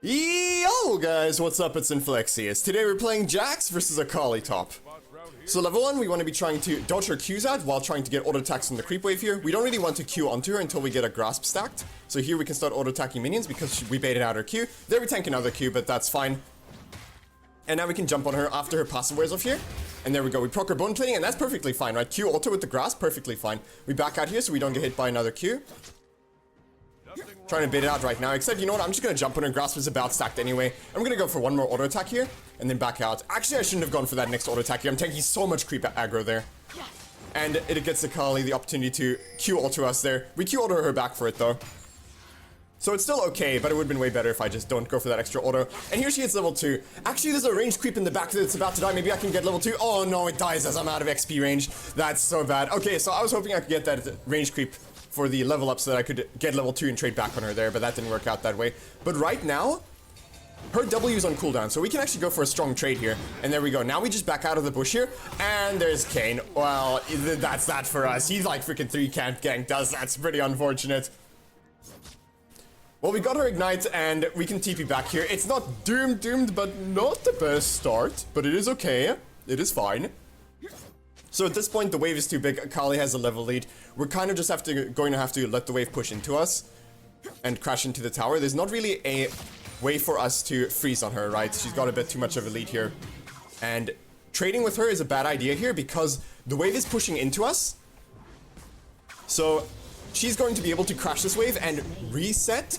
Yo guys, what's up? It's Inflexxius. Today we're playing Jax versus Akali top. So level 1, we want to be trying to dodge her Qs out while trying to get auto attacks on the creep wave here. We don't really want to Q onto her until we get a grasp stacked. So here we can start auto attacking minions because we baited out her Q. There we tank another Q, but that's fine. And now we can jump on her after her passive wears off here. And there we go, we proc her bone plating, and that's perfectly fine, right? Q auto with the grasp, perfectly fine. We back out here so we don't get hit by another Q. Trying to bait it out right now, except you know what, I'm just gonna jump on her. Grasp is about stacked anyway. I'm gonna go for one more auto attack here, and then back out. Actually, I shouldn't have gone for that next auto attack here. I'm taking so much creep aggro there. And it gets Akali the opportunity to Q auto us there. We Q auto her back for it though. So it's still okay, but it would have been way better if I just don't go for that extra auto. And here she hits level 2. Actually, there's a ranged creep in the back that's about to die. Maybe I can get level 2. Oh no, it dies as I'm out of XP range. That's so bad. Okay, so I was hoping I could get that ranged creep for the level up so that I could get level 2 and trade back on her there, but that didn't work out that way. But right now, her W is on cooldown, so we can actually go for a strong trade here. And there we go. Now we just back out of the bush here, and there's Kane. Well, that's that for us. He's like freaking 3 camp ganked us. That's pretty unfortunate. Well, we got her ignite, and we can TP back here. It's not doomed, but not the best start. But it is okay. It is fine. So at this point, the wave is too big. Akali has a level lead. We're kind of just going to have to let the wave push into us and crash into the tower. There's not really a way for us to freeze on her, right? She's got a bit too much of a lead here. And trading with her is a bad idea here because the wave is pushing into us. So she's going to be able to crash this wave and reset,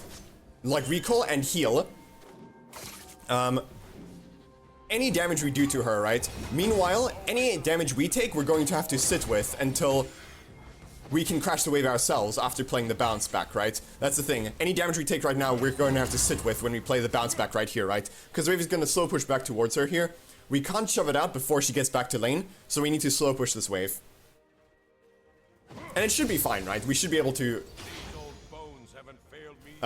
like recall and heal. Any damage we do to her, right? Meanwhile, any damage we take, we're going to have to sit with until we can crash the wave ourselves after playing the bounce back, right? That's the thing. Any damage we take right now, we're going to have to sit with when we play the bounce back right here, right? Because the wave is going to slow push back towards her here. We can't shove it out before she gets back to lane, so we need to slow push this wave. And it should be fine, right? We should be able to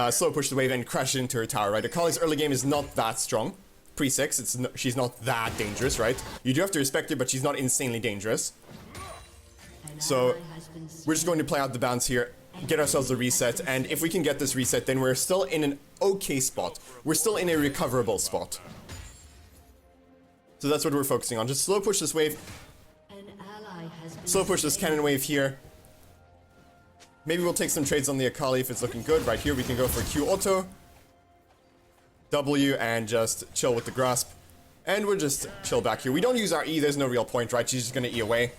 slow push the wave and crash it into her tower, right? Akali's early game is not that strong. Pre-6, she's not that dangerous, right? You do have to respect her, but she's not insanely dangerous. So we're just going to play out the bounce here, get ourselves a reset, and if we can get this reset, then we're still in an okay spot. We're still in a recoverable spot. So that's what we're focusing on. Just slow push this wave. Slow push this cannon wave here. Maybe we'll take some trades on the Akali if it's looking good. Right here we can go for Q auto. W and just chill with the grasp. And we'll just chill back here. We don't use our E, there's no real point, right? She's just gonna E away.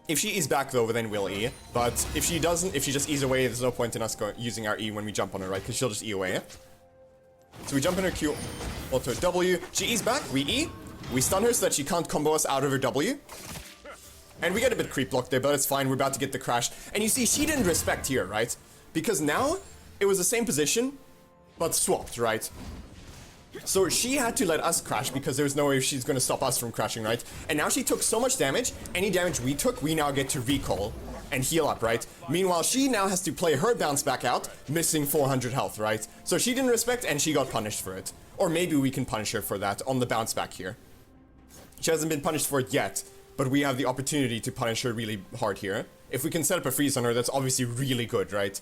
If she E's back though, then we'll E. But if she doesn't, if she just E's away, there's no point in us using our E when we jump on her, right? Because she'll just E away. So we jump in her Q, auto W. She E's back, we E. We stun her so that she can't combo us out of her W. And we get a bit creep blocked there, but it's fine. We're about to get the crash. And you see, she didn't respect here, right? Because now, it was the same position, but swapped, right? So she had to let us crash because there's no way she's going to stop us from crashing, right? And now she took so much damage. Any damage we took, we now get to recall and heal up, right? Meanwhile, she now has to play her bounce back out, missing 400 health, right? So she didn't respect and she got punished for it. Or maybe we can punish her for that on the bounce back here. She hasn't been punished for it yet, but we have the opportunity to punish her really hard here. If we can set up a freeze on her, that's obviously really good, right?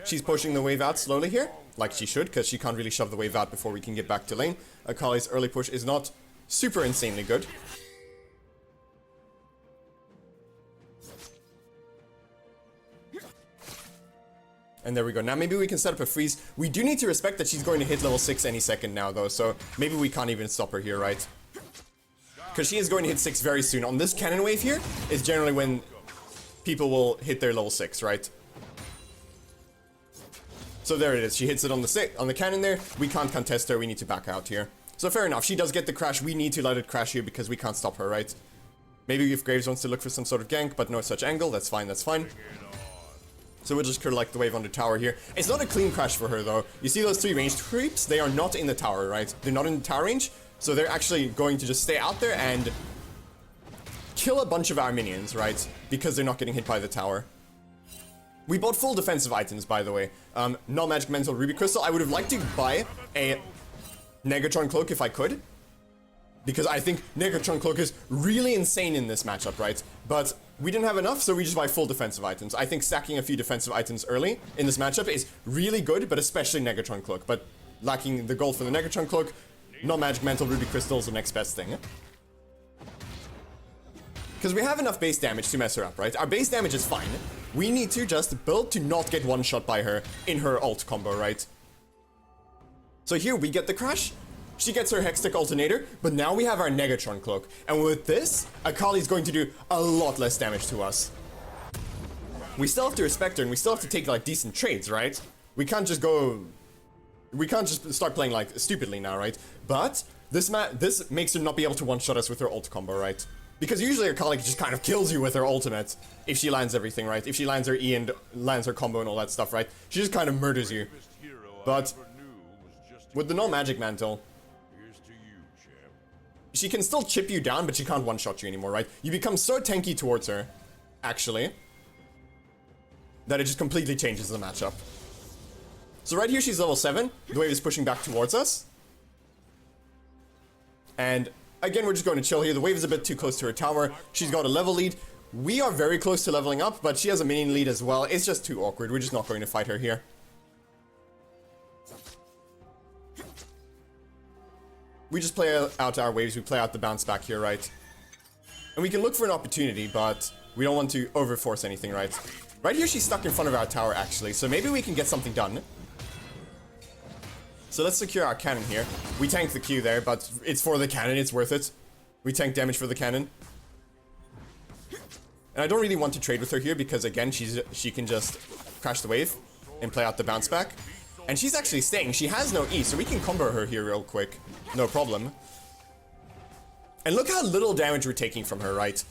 She's pushing the wave out slowly here, like she should, because she can't really shove the wave out before we can get back to lane. Akali's early push is not super insanely good. And there we go. Now maybe we can set up a freeze. We do need to respect that she's going to hit level 6 any second now, though, so maybe we can't even stop her here, right? Because she is going to hit 6 very soon. On this cannon wave here is generally when people will hit their level 6, right? So there it is. She hits it on the cannon there. We can't contest her. We need to back out here. So fair enough. She does get the crash. We need to let it crash here because we can't stop her, right? Maybe if Graves wants to look for some sort of gank, but no such angle. That's fine. That's fine. So we'll just collect the wave on the tower here. It's not a clean crash for her, though. You see those 3 ranged creeps? They are not in the tower, right? They're not in the tower range. So they're actually going to just stay out there and kill a bunch of our minions, right? Because they're not getting hit by the tower. We bought full defensive items, by the way. No magic mental ruby crystal. I would have liked to buy a Negatron cloak if I could. Because I think Negatron cloak is really insane in this matchup, right? But we didn't have enough, so we just buy full defensive items. I think stacking a few defensive items early in this matchup is really good, but especially Negatron Cloak. But lacking the gold for the Negatron Cloak, no Magic Mantle, Ruby Crystal is the next best thing. Because we have enough base damage to mess her up, right? Our base damage is fine. We need to just build to not get one-shot by her in her ult combo, right? So here we get the crash. She gets her Hextech Alternator, but now we have our Negatron Cloak. And with this, Akali's going to do a lot less damage to us. We still have to respect her, and we still have to take, like, decent trades, right? We can't just go... We can't just start playing, like, stupidly now, right? But this makes her not be able to one-shot us with her ult combo, right? Because usually Akali just kind of kills you with her ultimate if she lands everything, right? If she lands her E and lands her combo and all that stuff, right? She just kind of murders you. But with the no Magic Mantle, she can still chip you down, but she can't one-shot you anymore, right? You become so tanky towards her, actually, that it just completely changes the matchup. So right here, she's level 7. The wave is pushing back towards us. And again, we're just going to chill here. The wave is a bit too close to her tower. She's got a level lead. We are very close to leveling up, but she has a minion lead as well. It's just too awkward. We're just not going to fight her here. We just play out our waves. We play out the bounce back here, right? And we can look for an opportunity, but we don't want to overforce anything, right? Right here, she's stuck in front of our tower, actually. So maybe we can get something done. So let's secure our cannon here. We tank the Q there, but it's for the cannon. It's worth it. We tank damage for the cannon. And I don't really want to trade with her here because, again, she can just crash the wave and play out the bounce back. And she's actually staying. She has no E, so we can combo her here real quick. No problem. And look how little damage we're taking from her, right?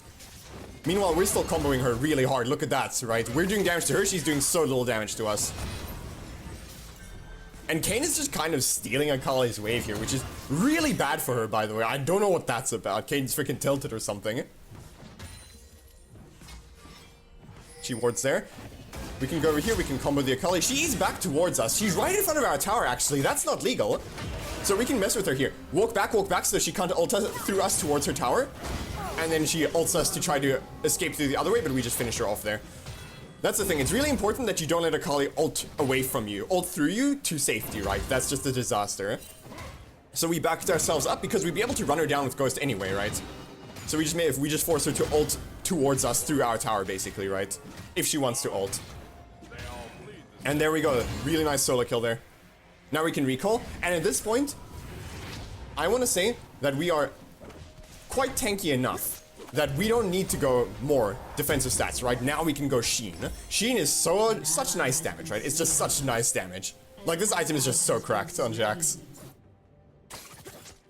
Meanwhile, we're still comboing her really hard. Look at that, right? We're doing damage to her. She's doing so little damage to us. And Kayn is just kind of stealing Akali's wave here, which is really bad for her, by the way. I don't know what that's about. Kayn's freaking tilted or something. She wards there. We can go over here. We can combo the Akali. She's back towards us. She's right in front of our tower, actually. That's not legal. So we can mess with her here. Walk back so she can't ult through us towards her tower. And then she ults us to try to escape through the other way, but we just finish her off there. That's the thing. It's really important that you don't let Akali ult away from you. Ult through you to safety, right? That's just a disaster. So we backed ourselves up because we'd be able to run her down with Ghost anyway, right? So we just force her to ult towards us through our tower, basically, right? If she wants to ult. And there we go. Really nice solo kill there. Now we can recall. And at this point, I want to say that we are quite tanky enough that we don't need to go more defensive stats, right? Now we can go Sheen. Sheen is such nice damage, right? It's just such nice damage. Like, this item is just so cracked on Jax.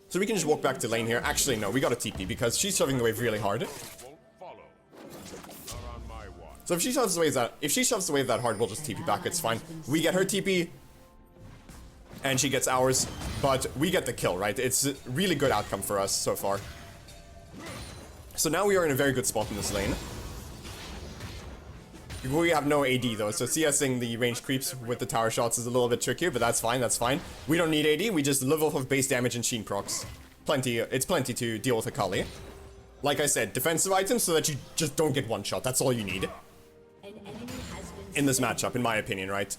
So we can just walk back to lane here. Actually, no, we got a TP because she's shoving the wave really hard. So if she shoves the wave that hard, we'll just TP back. It's fine. We get her TP, and she gets ours, but we get the kill, right? It's a really good outcome for us so far. So now we are in a very good spot in this lane. We have no AD though, so CSing the ranged creeps with the tower shots is a little bit trickier, but that's fine, that's fine. We don't need AD, we just live off of base damage and Sheen procs. It's plenty to deal with Akali. Like I said, defensive items so that you just don't get one shot, that's all you need. In this matchup, in my opinion, right?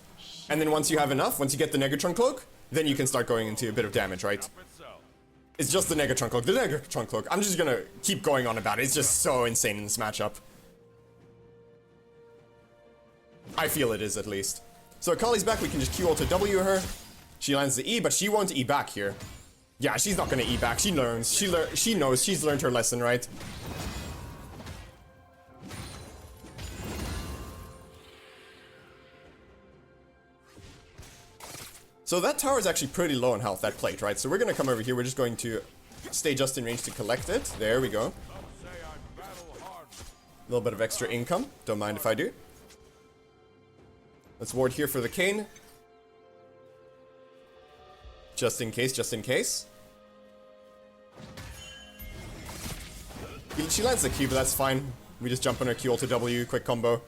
And then once you have enough, once you get the Negatron Cloak, then you can start going into a bit of damage, right? It's just the Negatron Cloak. The Negatron Cloak. I'm just gonna keep going on about it. It's just so insane in this matchup. I feel it is, at least. So Akali's back. We can just Q ult to W her. She lands the E, but she won't E back here. Yeah, she's not gonna E back. She learns. She knows. She's learned her lesson, right? So that tower is actually pretty low on health, that plate, right? So we're gonna come over here. We're just going to stay just in range to collect it. There we go. A little bit of extra income. Don't mind if I do. Let's ward here for the Kayn. Just in case, just in case. She lands the Q, but that's fine. We just jump on her Q ult to W, quick combo.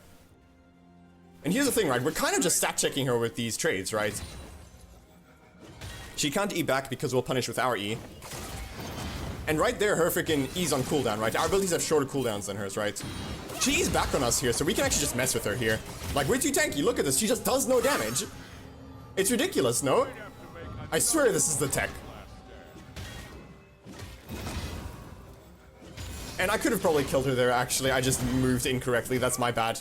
And here's the thing, right? We're kind of just stat checking her with these trades, right? She can't E back because we'll punish with our E. And right there, her freaking E's on cooldown, right? Our abilities have shorter cooldowns than hers, right? She's back on us here, so we can actually just mess with her here. Like, we're too tanky. Look at this. She just does no damage. It's ridiculous, no? I swear this is the tech. And I could have probably killed her there, actually. I just moved incorrectly. That's my bad.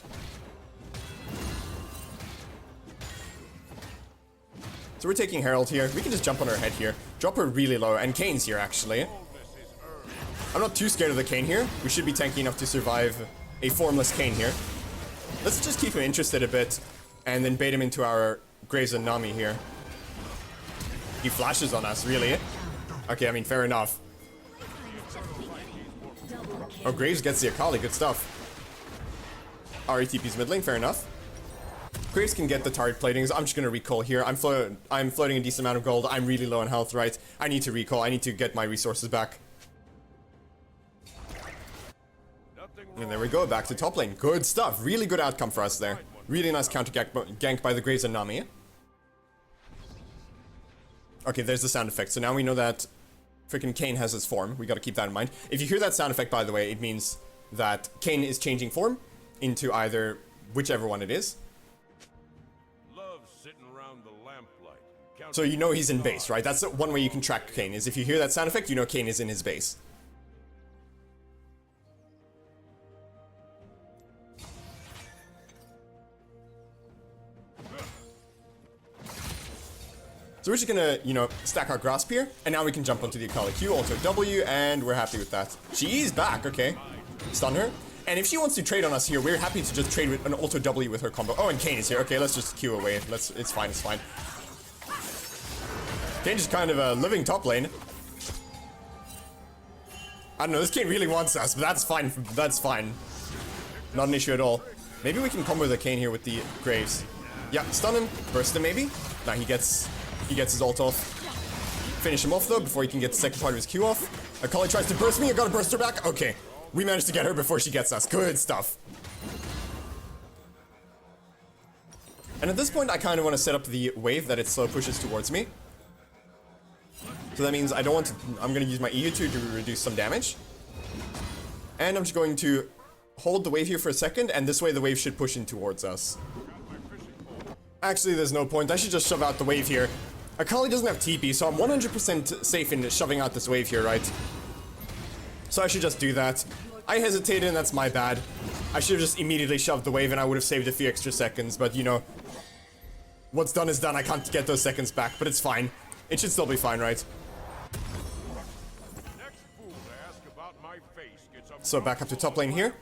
So we're taking Herald here. We can just jump on her head here. Drop her really low. And Kane's here, actually. I'm not too scared of the Kane here. We should be tanky enough to survive a formless Kane here. Let's just keep him interested a bit. And then bait him into our Graves and Nami here. He flashes on us, really? Okay, I mean, fair enough. Oh, Graves gets the Akali. Good stuff. RETP's mid lane. Fair enough. Graves can get the turret platings. I'm just gonna recall here. I'm floating a decent amount of gold. I'm really low on health, right? I need to recall. I need to get my resources back. And there we go. Back to top lane. Good stuff. Really good outcome for us there. Really nice counter gank by the Graves and Nami. Okay, there's the sound effect. So now we know that freaking Kane has his form. We gotta keep that in mind. If you hear that sound effect, by the way, it means that Kane is changing form into either whichever one it is. So you know he's in base, right? That's one way you can track Kane, is if you hear that sound effect, you know Kane is in his base. So we're just gonna, you know, stack our grasp here, and now we can jump onto the Akali Q, also W, and we're happy with that. She's back, okay. Stun her. And if she wants to trade on us here, we're happy to just trade with an auto W with her combo. Oh, and Kane is here. Okay, let's just Q away. It's fine, it's fine. Kane's just kind of a living top lane. I don't know, this Kane really wants us, but that's fine. That's fine. Not an issue at all. Maybe we can combo the Kane here with the Graves. Yeah, stun him, burst him maybe. Now he gets his ult off. Finish him off though before he can get the second part of his Q off. Akali tries to burst me. I gotta burst her back. Okay, we managed to get her before she gets us. Good stuff. And at this point, I kind of want to set up the wave that it slow pushes towards me. So that means I don't want to. I'm going to use my EU2 to reduce some damage. And I'm just going to hold the wave here for a second, and this way the wave should push in towards us. Actually, there's no point. I should just shove out the wave here. Akali doesn't have TP, so I'm 100% safe in shoving out this wave here, right? So I should just do that. I hesitated, and that's my bad. I should have just immediately shoved the wave, and I would have saved a few extra seconds, but you know, what's done is done. I can't get those seconds back, but it's fine. It should still be fine, right? So back up to top lane here.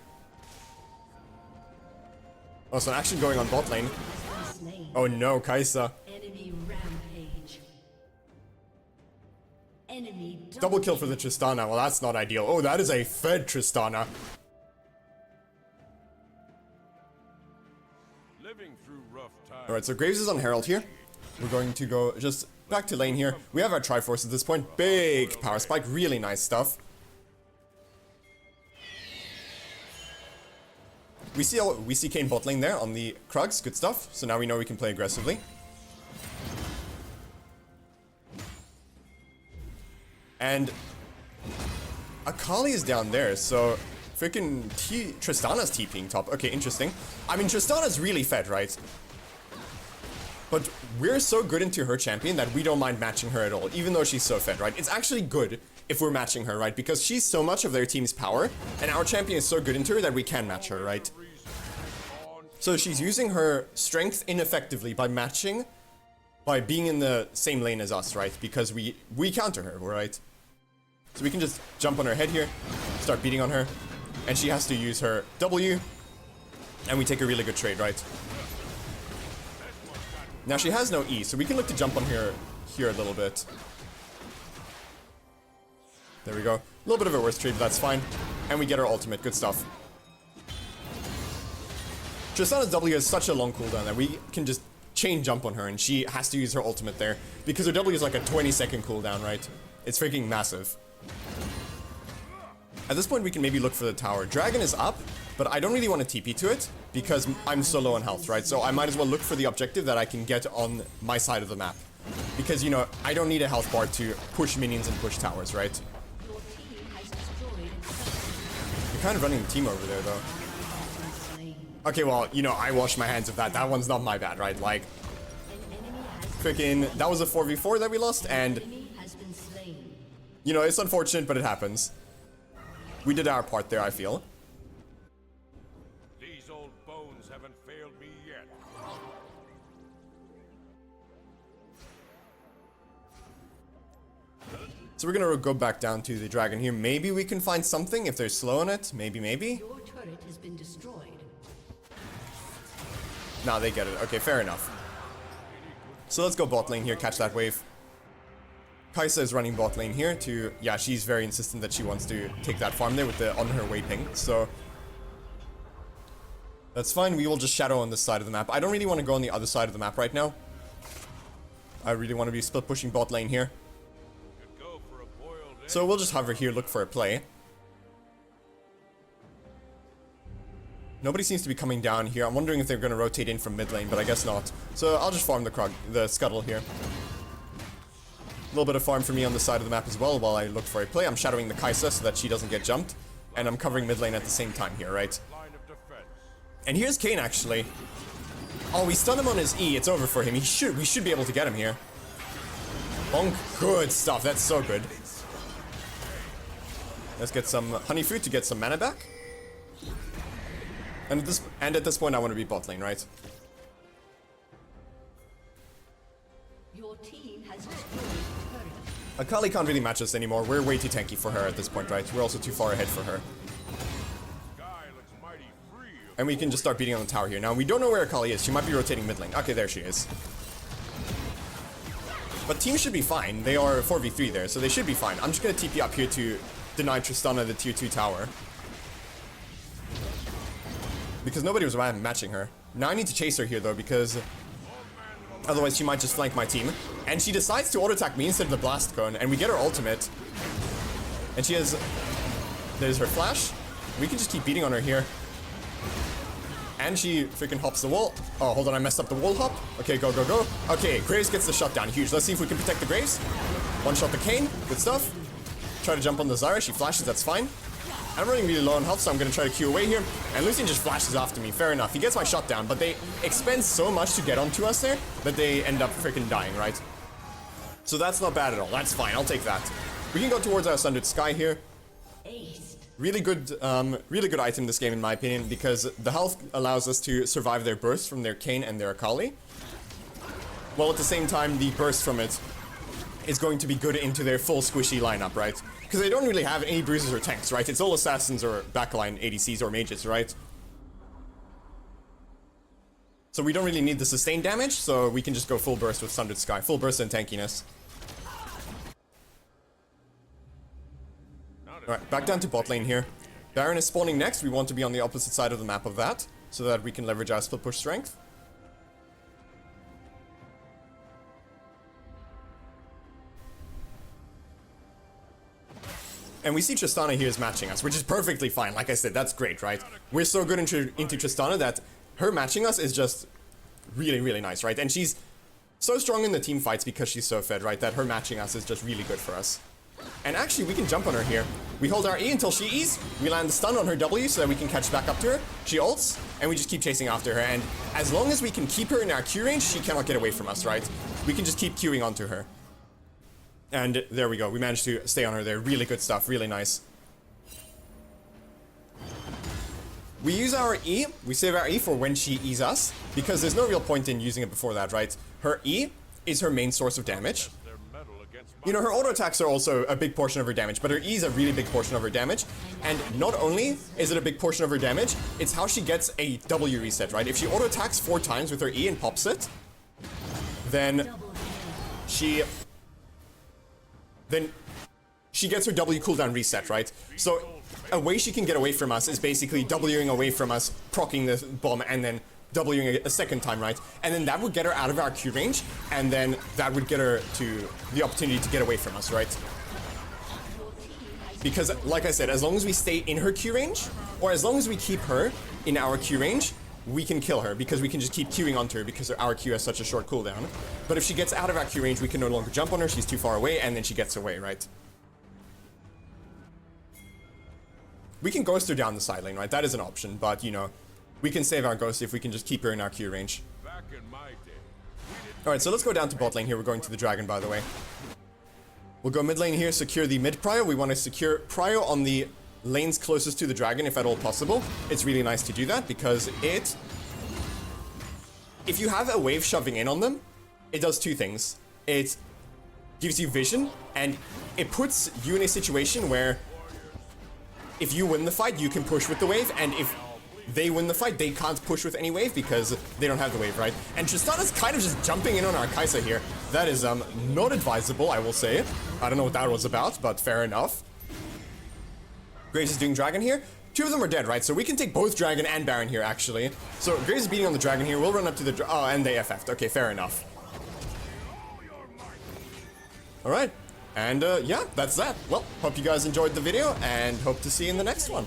Also, an action going on bot lane. Oh no, Kai'Sa. Enemy rampage. Enemy Double kill for the Tristana. Well, that's not ideal. Oh, that is a fed Tristana. Alright, so Graves is on Herald here. We're going to go just back to lane here. We have our Triforce at this point. Big power spike. Really nice stuff. We see Kane bot lane there on the Krugs. Good stuff. So now we know we can play aggressively. And Akali is down there, so freaking Tristana's TPing top. Okay, interesting. I mean, Tristana's really fed, right? But we're so good into her champion that we don't mind matching her at all, even though she's so fed, right? It's actually good if we're matching her, right? Because she's so much of their team's power, and our champion is so good into her that we can match her, right? So she's using her strength ineffectively by matching, by being in the same lane as us, right? Because we counter her, right? So we can just jump on her head here, start beating on her, and she has to use her W, and we take a really good trade, right? Now she has no E, so we can look to jump on her here a little bit. There we go. A little bit of a worse trade, but that's fine. And we get our ultimate. Good stuff. Tristana's W has such a long cooldown that we can just chain jump on her, and she has to use her ultimate there. Because her W is like a 20-second cooldown, right? It's freaking massive. At this point, we can maybe look for the tower. Dragon is up, but I don't really want to TP to it because I'm so low on health, right? So I might as well look for the objective that I can get on my side of the map. Because, you know, I don't need a health bar to push minions and push towers, right? You're kind of running the team over there, though. Okay, well, you know, I wash my hands of that. That one's not my bad, right? Like, freaking, that was a 4v4 that we lost, and, you know, it's unfortunate, but it happens. We did our part there, I feel. These old bones haven't failed me yet. So we're gonna go back down to the dragon here. Maybe we can find something if they're slow on it. Maybe. Your turret has been destroyed. Nah, they get it. Okay, fair enough. So let's go bot lane here, catch that wave. Kai'Sa is running bot lane here to... Yeah, she's very insistent that she wants to take that farm there with the on her way ping, so... That's fine, we will just shadow on this side of the map. I don't really want to go on the other side of the map right now. I really want to be split pushing bot lane here. So we'll just hover here, look for a play. Nobody seems to be coming down here. I'm wondering if they're going to rotate in from mid lane, but I guess not. So I'll just farm the scuttle here. A little bit of farm for me on the side of the map as well while I look for a play. I'm shadowing the Kai'Sa so that she doesn't get jumped. And I'm covering mid lane at the same time here, right? And here's Kayn, actually. Oh, we stun him on his E. It's over for him. We should be able to get him here. Bonk. Good stuff. That's so good. Let's get some honey fruit to get some mana back. And at this point, I want to be bot lane, right? Your team has destroyed the turret. Akali can't really match us anymore. We're way too tanky for her at this point, right? We're also too far ahead for her. And we can just start beating on the tower here. Now, we don't know where Akali is. She might be rotating mid lane. Okay, there she is. But team should be fine. They are 4v3 there, so they should be fine. I'm just going to TP up here to deny Tristana the tier 2 tower. Because nobody was matching her. Now I need to chase her here, though, because otherwise she might just flank my team. And she decides to auto-attack me instead of the blast cone, and we get her ultimate. And she has... There's her flash. We can just keep beating on her here. And she freaking hops the wall. Oh, hold on, I messed up the wall hop. Okay, go, go, go. Okay, Graves gets the shutdown. Huge. Let's see if we can protect the Graves. One shot the Kayn. Good stuff. Try to jump on the Zyra. She flashes. That's fine. I'm running really low on health, so I'm going to try to Q away here. And Lucian just flashes after me. Fair enough. He gets my shutdown, but they expend so much to get onto us there that they end up freaking dying, right? So that's not bad at all. That's fine. I'll take that. We can go towards our Sundered Sky here. Really good item this game in my opinion, because the health allows us to survive their burst from their Kayn and their Akali. While at the same time, the burst from it is going to be good into their full squishy lineup, right? Because they don't really have any bruisers or tanks, right? It's all assassins or backline ADCs or mages, right? So we don't really need the sustained damage, so we can just go full burst with Sundered Sky. Full burst and tankiness. Alright, back down to bot lane here. Baron is spawning next. We want to be on the opposite side of the map of that, so that we can leverage our split push strength. And we see Tristana here is matching us, which is perfectly fine. Like I said, that's great, right? We're so good into Tristana that her matching us is just really, really nice, right? And she's so strong in the team fights because she's so fed, right? That her matching us is just really good for us. And actually, we can jump on her here. We hold our E until she E's. We land the stun on her W so that we can catch back up to her. She ults, and we just keep chasing after her. And as long as we can keep her in our Q range, she cannot get away from us, right? We can just keep queuing onto her. And there we go. We managed to stay on her there. Really good stuff. Really nice. We use our E. We save our E for when she E's us, because there's no real point in using it before that, right? Her E is her main source of damage. You know, her auto attacks are also a big portion of her damage, but her E is a really big portion of her damage. And not only is it a big portion of her damage, it's how she gets a W reset, right? If she auto attacks 4 times with her E and pops it, then she gets her W cooldown reset, right? So a way she can get away from us is basically Wing away from us, proccing the bomb, and then Wing a second time, right? And then that would get her out of our Q range, and then that would get her to the opportunity to get away from us, right? Because, like I said, as long as we stay in her Q range, or as long as we keep her in our Q range, we can kill her, because we can just keep queuing onto her because our Q has such a short cooldown. But if she gets out of our Q range, we can no longer jump on her, she's too far away, and then she gets away, right? We can ghost her down the side lane, right? That is an option, but, you know, We can save our Ghost if we can just keep her in our Q range. Back in my day, Alright, so let's go down to bot lane here. We're going to the dragon, by the way. We'll go mid lane here, secure the mid prio. We want to secure prio on the lanes closest to the dragon, if at all possible. It's really nice to do that, because if you have a wave shoving in on them, it does two things. It gives you vision, and it puts you in a situation where if you win the fight, you can push with the wave, and if they win the fight, they can't push with any wave because they don't have the wave, right? And Tristana's kind of just jumping in on our Kai'Sa here. That is not advisable, I will say. I don't know what that was about, but fair enough. Graves is doing dragon here. Two of them are dead, right? So we can take both dragon and baron here, actually. So Graves is beating on the dragon here. We'll run up to the oh, and they FF'd. Okay, fair enough. Alright. And yeah, that's that. Well, hope you guys enjoyed the video and hope to see you in the next one.